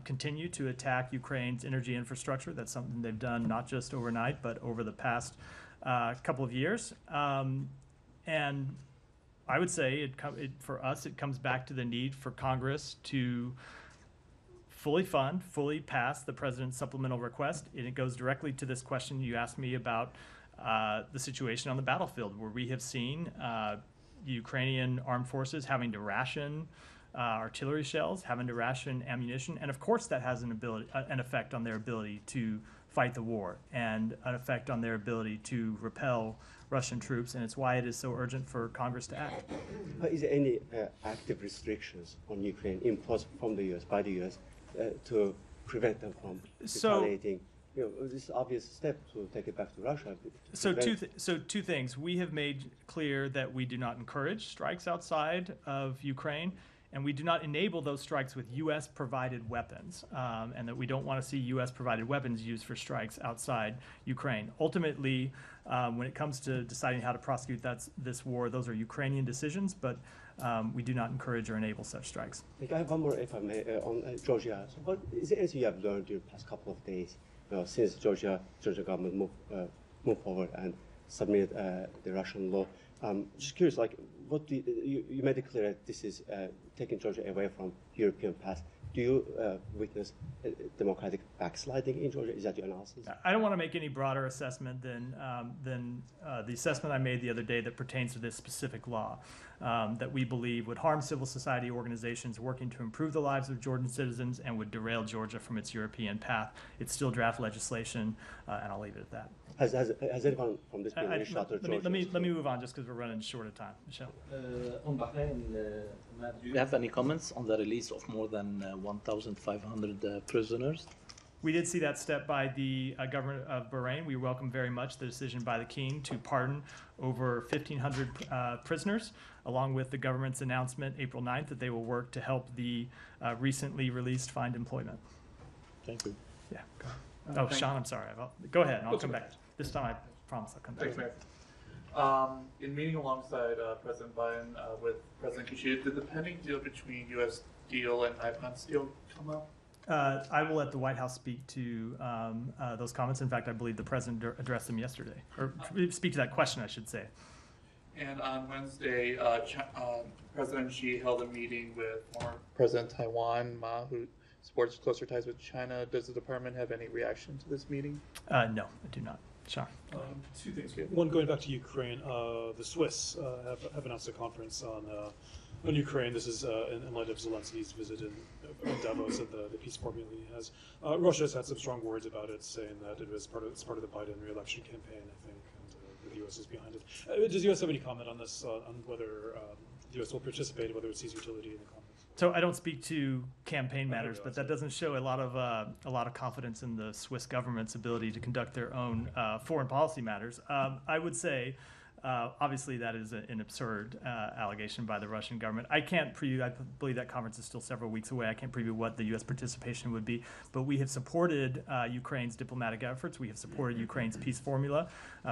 continue to attack Ukraine's energy infrastructure. That's something they've done not just overnight, but over the past couple of years. And I would say for us, it comes back to the need for Congress to fully fund, fully pass the president's supplemental request. And it goes directly to this question you asked me about the situation on the battlefield, where we have seen Ukrainian armed forces having to ration artillery shells, having to ration ammunition. And of course that has an effect on their ability to fight the war, and an effect on their ability to repel Russian troops, and it's why it is so urgent for Congress to act. Is there any active restrictions on Ukraine imposed from the U.S., by the U.S., to prevent them from retaliating this obvious step to take it back to Russia. So two things. We have made clear that we do not encourage strikes outside of Ukraine, and we do not enable those strikes with U.S. provided weapons, and that we don't want to see U.S. provided weapons used for strikes outside Ukraine. Ultimately, when it comes to deciding how to prosecute this war, those are Ukrainian decisions, but we do not encourage or enable such strikes. I have one more, if I may, on Georgia. So what is there anything you have learned during the past couple of days, since Georgia government moved forward and submitted the Russian law? Just curious, like, what do you made it clear that this is taking Georgia away from European path. Do you witness democratic backsliding in Georgia? Is that your analysis? I don't want to make any broader assessment than the assessment I made the other day that pertains to this specific law that we believe would harm civil society organizations working to improve the lives of Georgian citizens and would derail Georgia from its European path. It's still draft legislation, and I'll leave it at that. Has anyone from this been shot or Georgia? Let me move on just because we're running short of time. Michelle? On Bahrain, do you have any comments on the release of more than 1,500 prisoners? We did see that step by the government of Bahrain. We welcome very much the decision by the king to pardon over 1,500 prisoners, along with the government's announcement April 9th that they will work to help the recently released find employment. Thank you. Yeah. Oh, Sean, I'm sorry. Go ahead, and I'll come back. This time I promise I'll come back. Thanks, Mayor. In meeting alongside President Biden with President Kishida, did the pending deal between U.S. Steel and Nippon Steel come up? I will let the White House speak to those comments. In fact, I believe the president addressed them yesterday, or speak to that question, I should say. And on Wednesday, President Xi held a meeting with former President Taiwan Ma, who supports closer ties with China. Does the department have any reaction to this meeting? No, I do not. Sean? Two things. One, going back to Ukraine, the Swiss have announced a conference on Ukraine. This is in light of Zelensky's visit in Davos and the peace formula he has. Russia has had some strong words about it, saying that it's part of the Biden re-election campaign, I think, and the U.S. is behind it. Does the U.S. have any comment on this, on whether the U.S. will participate, whether it sees utility in the conference? So I don't speak to campaign matters, but that doesn't show a lot of confidence in the Swiss government's ability to conduct their own foreign policy matters. I would say, obviously, that is an absurd allegation by the Russian government. I can't preview. I believe that conference is still several weeks away. I can't preview what the U.S. participation would be. But we have supported Ukraine's diplomatic efforts. We have supported Ukraine's peace formula.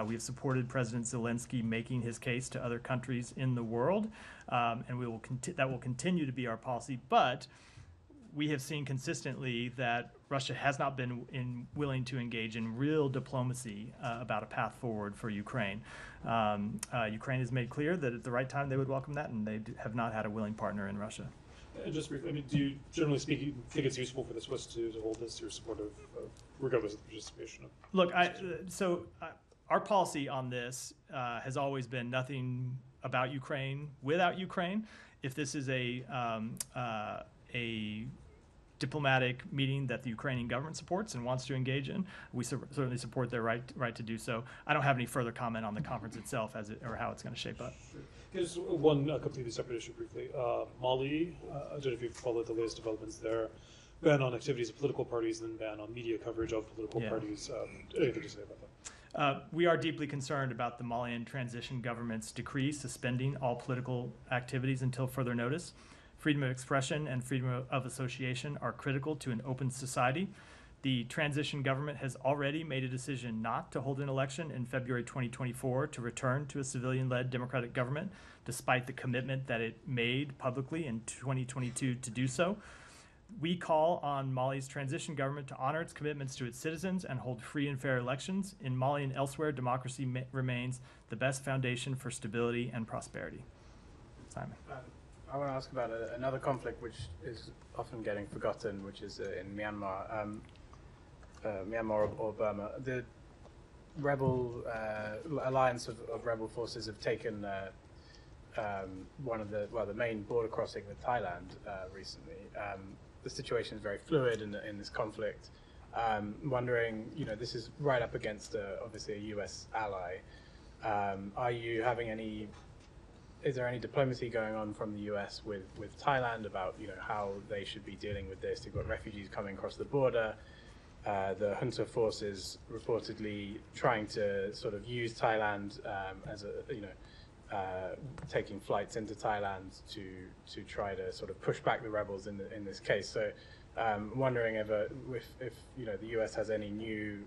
We have supported President Zelensky making his case to other countries in the world, and we will that will continue to be our policy. But we have seen consistently that Russia has not been willing to engage in real diplomacy about a path forward for Ukraine. Ukraine has made clear that at the right time they would welcome that, and they have not had a willing partner in Russia. And just briefly, I mean, do you, generally speaking, think it's useful for the Swiss to hold this? You're supportive of, regardless of the participation of? Look, our policy on this has always been nothing about Ukraine without Ukraine. If this is a diplomatic meeting that the Ukrainian government supports and wants to engage in, we certainly support their right to do so. I don't have any further comment on the conference itself or how it's going to shape up. Sure. Just one completely separate issue briefly. Mali, I don't know if you've followed the latest developments there. Ban on activities of political parties and then ban on media coverage of political parties. Anything to say about that? We are deeply concerned about the Malian transition government's decree suspending all political activities until further notice. Freedom of expression and freedom of association are critical to an open society. The transition government has already made a decision not to hold an election in February 2024 to return to a civilian-led democratic government, despite the commitment that it made publicly in 2022 to do so. We call on Mali's transition government to honor its commitments to its citizens and hold free and fair elections. In Mali and elsewhere, democracy remains the best foundation for stability and prosperity. Simon. I want to ask about another conflict which is often getting forgotten, which is in Myanmar, Myanmar or Burma. The rebel alliance of rebel forces have taken the main border crossing with Thailand recently. The situation is very fluid in this conflict. Wondering, this is right up against obviously a U.S. ally. Are you having any? Is there any diplomacy going on from the U.S. with Thailand about how they should be dealing with this? You've got refugees coming across the border. the junta forces reportedly trying to sort of use Thailand as a, taking flights into Thailand to try to sort of push back the rebels in this case. So, wondering if the U.S. has any new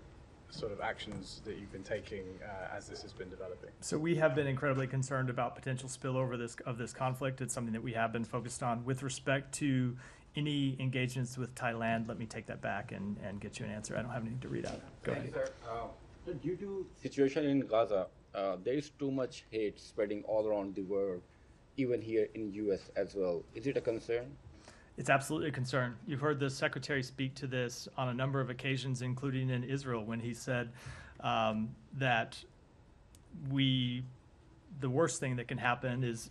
sort of actions that you've been taking as this has been developing. So we have been incredibly concerned about potential spillover of this conflict. It's something that we have been focused on. With respect to any engagements with Thailand, let me take that back and get you an answer. I don't have anything to read out. Go ahead. Sir. Due to situation in Gaza, there is too much hate spreading all around the world, even here in U.S. as well. Is it a concern? It's absolutely a concern. You've heard the Secretary speak to this on a number of occasions, including in Israel, when he said that the worst thing that can happen is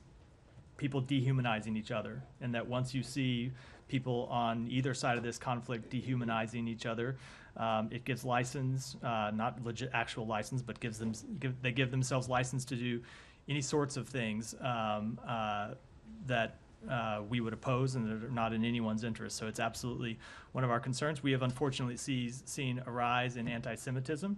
people dehumanizing each other, and that once you see people on either side of this conflict dehumanizing each other, it gives license, not legit actual license, but they give themselves license to do any sorts of things that we would oppose and that are not in anyone's interest. So it's absolutely one of our concerns. We have unfortunately seen a rise in anti-Semitism.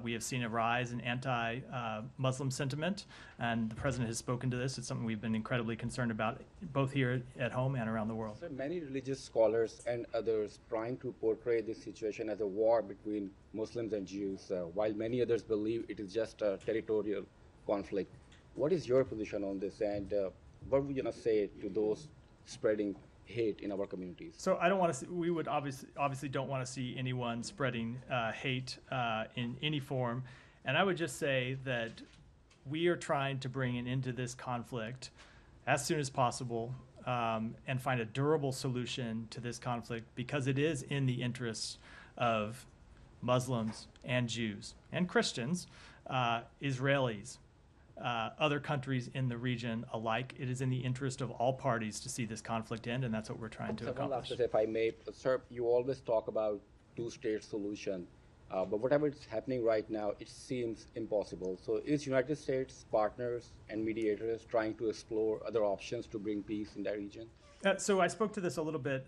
We have seen a rise in anti-Muslim sentiment, and the President has spoken to this. It's something we've been incredibly concerned about, both here at home and around the world. So many religious scholars and others trying to portray this situation as a war between Muslims and Jews, while many others believe it is just a territorial conflict. What is your position on this, and what would you say to those spreading hate in our communities? So I don't want to see, we would obviously don't want to see anyone spreading hate in any form. And I would just say that we are trying to bring an end to this conflict as soon as possible and find a durable solution to this conflict, because it is in the interests of Muslims and Jews and Christians, Israelis, other countries in the region alike. It is in the interest of all parties to see this conflict end, and that's what we're trying to accomplish. If I may, sir, you always talk about two-state solution, but whatever is happening right now, it seems impossible. So is United States partners and mediators trying to explore other options to bring peace in that region? So I spoke to this a little bit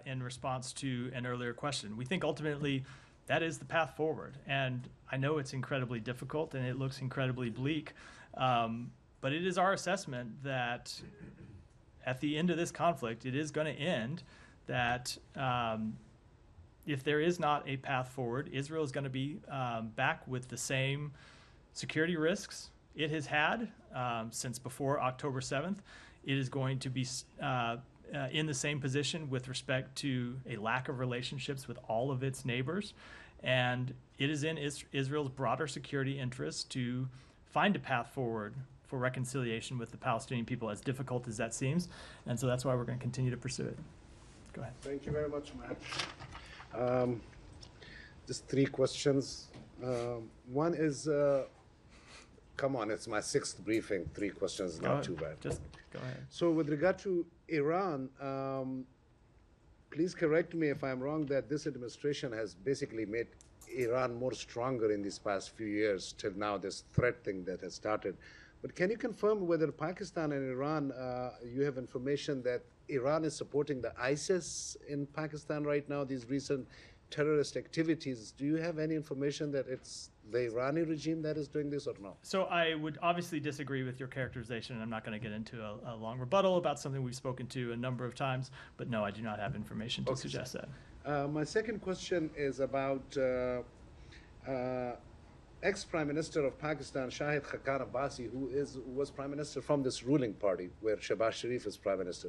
in response to an earlier question. We think ultimately that is the path forward, and I know it's incredibly difficult and it looks incredibly bleak. But it is our assessment that at the end of this conflict, it is going to end, that if there is not a path forward, Israel is going to be back with the same security risks it has had since before October 7th. It is going to be in the same position with respect to a lack of relationships with all of its neighbors. And it is in Israel's broader security interests to find a path forward for reconciliation with the Palestinian people, as difficult as that seems. And so that's why we're going to continue to pursue it. Go ahead. Thank you very much, Matt. Just three questions. One is, come on, it's my sixth briefing. Three questions is not too bad. Just go ahead. So with regard to Iran, please correct me if I'm wrong, that this administration has basically made Iran more stronger in these past few years till now, this threat thing that has started. But can you confirm whether Pakistan and Iran, you have information that Iran is supporting the ISIS in Pakistan right now, these recent terrorist activities? Do you have any information that it's the Irani regime that is doing this or not? So I would obviously disagree with your characterization. I'm not going to get into a long rebuttal about something we've spoken to a number of times, but no, I do not have information to suggest that. My second question is about ex-Prime Minister of Pakistan, Shahid Khaqan Abbasi, who was Prime Minister from this ruling party, where Shehbaz Sharif is Prime Minister.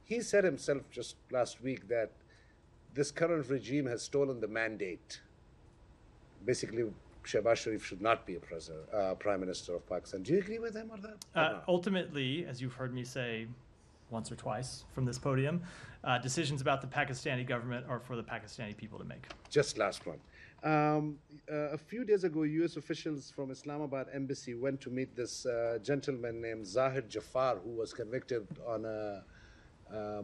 He said himself just last week that this current regime has stolen the mandate. Basically, Shehbaz Sharif should not be a Prime Minister of Pakistan. Do you agree with him on that? Ultimately, as you've heard me say once or twice from this podium, decisions about the Pakistani government are for the Pakistani people to make. Just last one. A few days ago, U.S. officials from Islamabad embassy went to meet this gentleman named Zahir Jafar, who was convicted on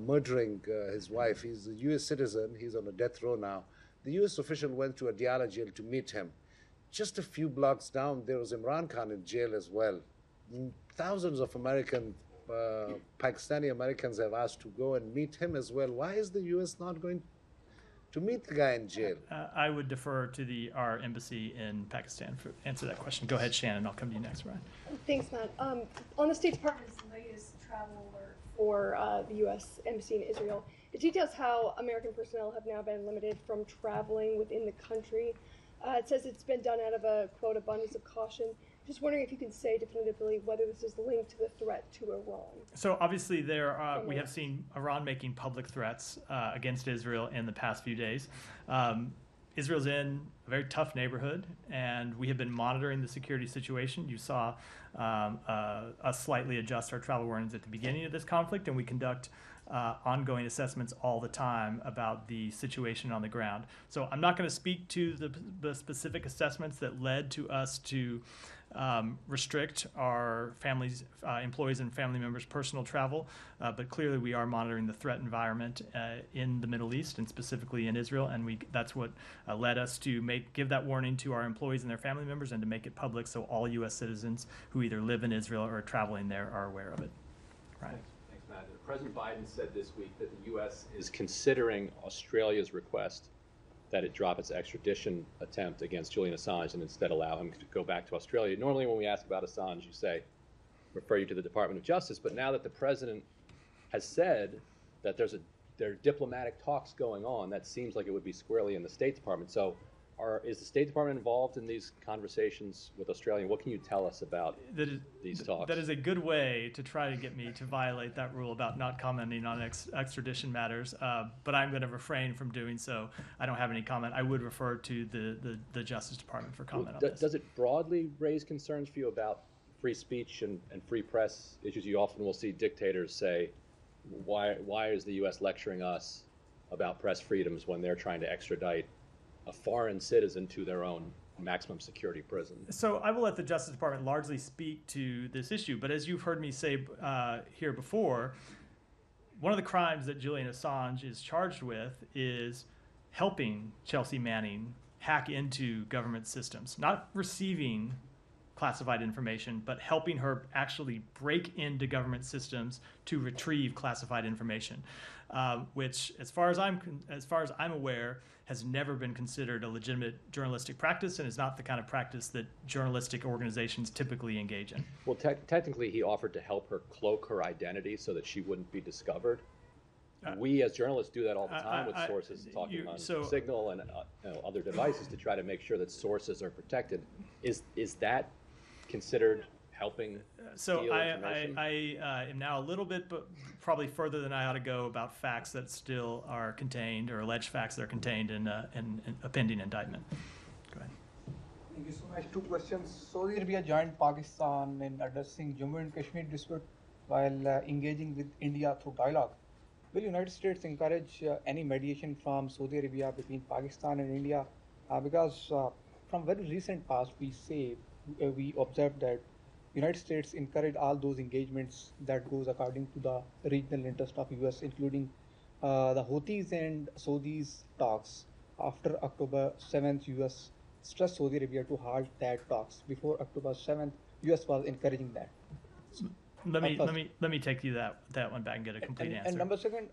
murdering his wife. He's a U.S. citizen. He's on a death row now. The U.S. official went to Adiala jail to meet him. Just a few blocks down, there was Imran Khan in jail as well. Thousands of Pakistani Americans have asked to go and meet him as well. Why is the U.S. not going to meet the guy in jail? I would defer to our embassy in Pakistan to answer that question. Go ahead, Shannon. I'll come to you next, Ryan. Thanks, Matt. On the State Department's latest travel alert for the U.S. Embassy in Israel, it details how American personnel have now been limited from traveling within the country. It says it's been done out of a, quote, abundance of caution. Just wondering if you can say definitively whether this is linked to the threat to Iran. So obviously we have seen Iran making public threats against Israel in the past few days. Israel's in a very tough neighborhood, and we have been monitoring the security situation. You saw us slightly adjust our travel warnings at the beginning of this conflict, and we conduct ongoing assessments all the time about the situation on the ground. So I'm not going to speak to the specific assessments that led to us to restrict our employees and family members' personal travel, but clearly we are monitoring the threat environment in the Middle East and specifically in Israel, and that's what led us to give that warning to our employees and their family members and to make it public so all U.S. citizens who either live in Israel or are traveling there are aware of it. Right. Thanks, Matt. President Biden said this week that the U.S. is considering Australia's request that it drop its extradition attempt against Julian Assange and instead allow him to go back to Australia. Normally when we ask about Assange, you say, refer you to the Department of Justice, but now that the president has said that there are diplomatic talks going on, that seems like it would be squarely in the State Department. So is the State Department involved in these conversations with Australia? What can you tell us about these talks? That is a good way to try to get me to violate that rule about not commenting on extradition matters, but I'm going to refrain from doing so. I don't have any comment. I would refer to the Justice Department for comment on this. Does it broadly raise concerns for you about free speech and free press issues? You often will see dictators say, why is the U.S. lecturing us about press freedoms when they're trying to extradite a foreign citizen to their own maximum security prison? So I will let the Justice Department largely speak to this issue, but as you've heard me say here before, one of the crimes that Julian Assange is charged with is helping Chelsea Manning hack into government systems, not receiving classified information, but helping her actually break into government systems to retrieve classified information, which, as far as I'm aware, has never been considered a legitimate journalistic practice and is not the kind of practice that journalistic organizations typically engage in. Well, technically, he offered to help her cloak her identity so that she wouldn't be discovered. We as journalists do that all the time with sources talking on Signal and other devices to try to make sure that sources are protected. Is that considered helping? So I am now a little bit, but probably further than I ought to go about facts that still are contained, or alleged facts that are contained in a pending indictment. Go ahead. Thank you so much. Two questions. Saudi Arabia joined Pakistan in addressing Jammu and Kashmir dispute while engaging with India through dialogue. Will the United States encourage any mediation from Saudi Arabia between Pakistan and India? Because from very recent past, we observed that United States encouraged all those engagements that goes according to the regional interest of US, including the Houthis and Saudis talks. After October 7th, US stressed Saudi Arabia to halt that talks. Before October 7th, US was encouraging that. Let me take you that one back and get a complete answer. And number second,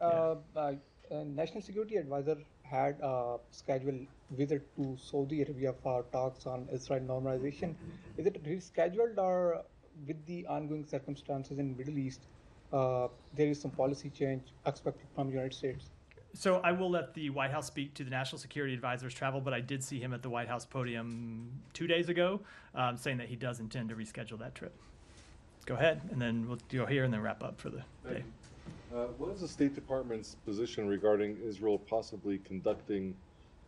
National Security Advisor had a scheduled visit to Saudi Arabia for talks on Israel normalization. Is it rescheduled, or with the ongoing circumstances in the Middle East, there is some policy change expected from the United States? So I will let the White House speak to the National Security Advisor's travel, but I did see him at the White House podium 2 days ago saying that he does intend to reschedule that trip. Go ahead, and then we'll go here and then wrap up for the day. What is the State Department's position regarding Israel possibly conducting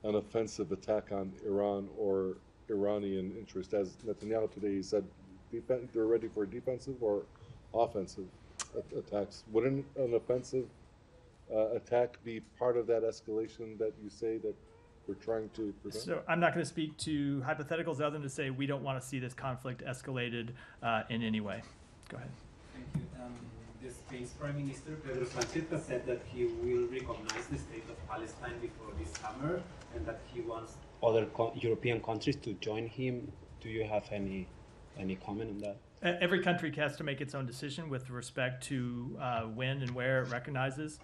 an offensive attack on Iran or Iranian interest? As Netanyahu today he said, they're ready for defensive or offensive attacks. Wouldn't an offensive attack be part of that escalation that you say that we're trying to prevent? So I'm not going to speak to hypotheticals other than to say we don't want to see this conflict escalated in any way. Go ahead. Thank you. The Spain's Prime Minister, Pedro Sánchez, said that he will recognize the state of Palestine before this summer and that he wants other European countries to join him. Do you have any comment on that? Every country has to make its own decision with respect to when and where it recognizes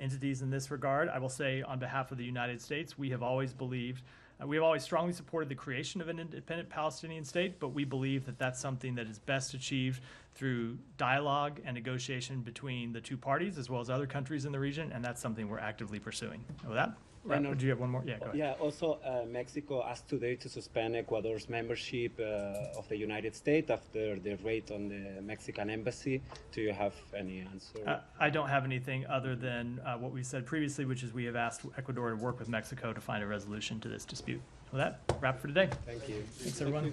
entities in this regard. I will say on behalf of the United States, we have always believed, we have always strongly supported the creation of an independent Palestinian state, but we believe that that's something that is best achieved through dialogue and negotiation between the two parties as well as other countries in the region, and that's something we're actively pursuing. With that, do you have one more? Yeah, go ahead. Yeah, also Mexico asked today to suspend Ecuador's membership of the United States after the raid on the Mexican embassy. Do you have any answer? I don't have anything other than what we said previously, which is we have asked Ecuador to work with Mexico to find a resolution to this dispute. With that, wrap for today. Thank you. Thanks, everyone.